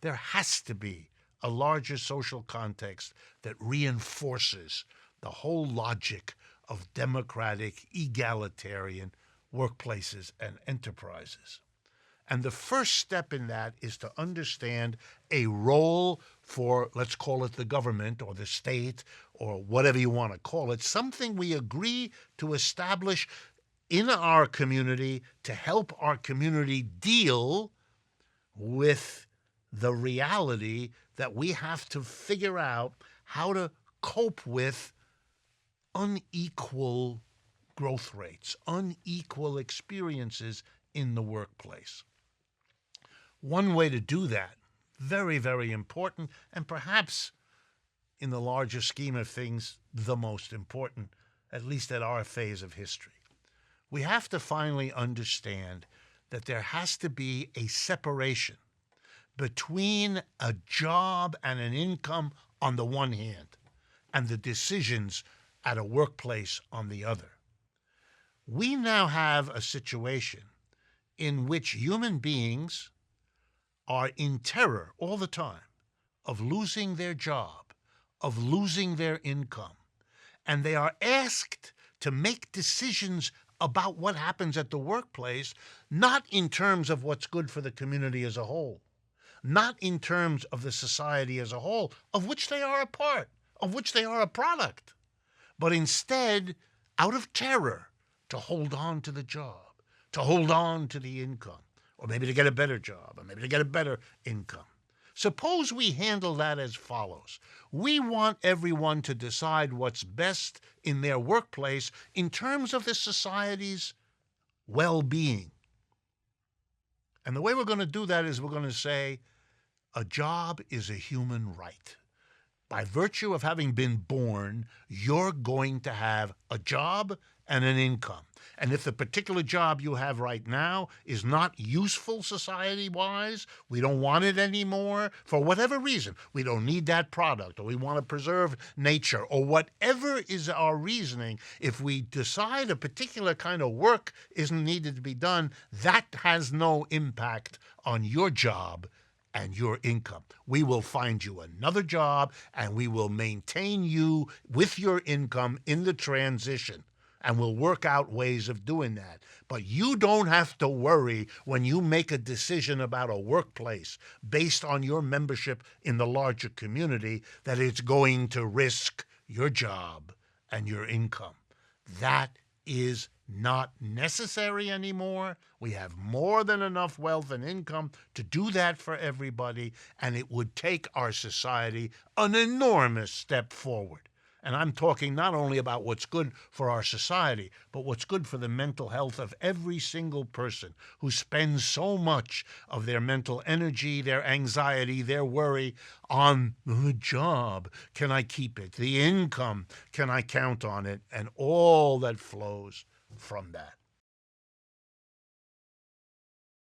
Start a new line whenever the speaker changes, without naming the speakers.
there has to be a larger social context that reinforces the whole logic of democratic, egalitarian workplaces and enterprises. And the first step in that is to understand a role for, let's call it the government or the state or whatever you want to call it, something we agree to establish in our community to help our community deal with the reality that we have to figure out how to cope with unequal growth rates, unequal experiences in the workplace. One way to do that, very, very important, and perhaps in the larger scheme of things, the most important, at least at our phase of history. We have to finally understand that there has to be a separation between a job and an income on the one hand, and the decisions at a workplace on the other. We now have a situation in which human beings are in terror all the time of losing their job, of losing their income, and they are asked to make decisions about what happens at the workplace, not in terms of what's good for the community as a whole, not in terms of the society as a whole, of which they are a part, of which they are a product, but instead, out of terror, to hold on to the job, to hold on to the income, or maybe to get a better job, or maybe to get a better income. Suppose we handle that as follows. We want everyone to decide what's best in their workplace in terms of the society's well-being. And the way we're going to do that is we're going to say, a job is a human right. By virtue of having been born, you're going to have a job and an income. And if the particular job you have right now is not useful society-wise, we don't want it anymore, for whatever reason, we don't need that product, or we want to preserve nature, or whatever is our reasoning, if we decide a particular kind of work isn't needed to be done, that has no impact on your job and your income. We will find you another job, and we will maintain you with your income in the transition. And we'll work out ways of doing that. But you don't have to worry when you make a decision about a workplace based on your membership in the larger community that it's going to risk your job and your income. That is not necessary anymore. We have more than enough wealth and income to do that for everybody, and it would take our society an enormous step forward. And I'm talking not only about what's good for our society, but what's good for the mental health of every single person who spends so much of their mental energy, their anxiety, their worry on the job. Can I keep it? The income, can I count on it? And all that flows from that.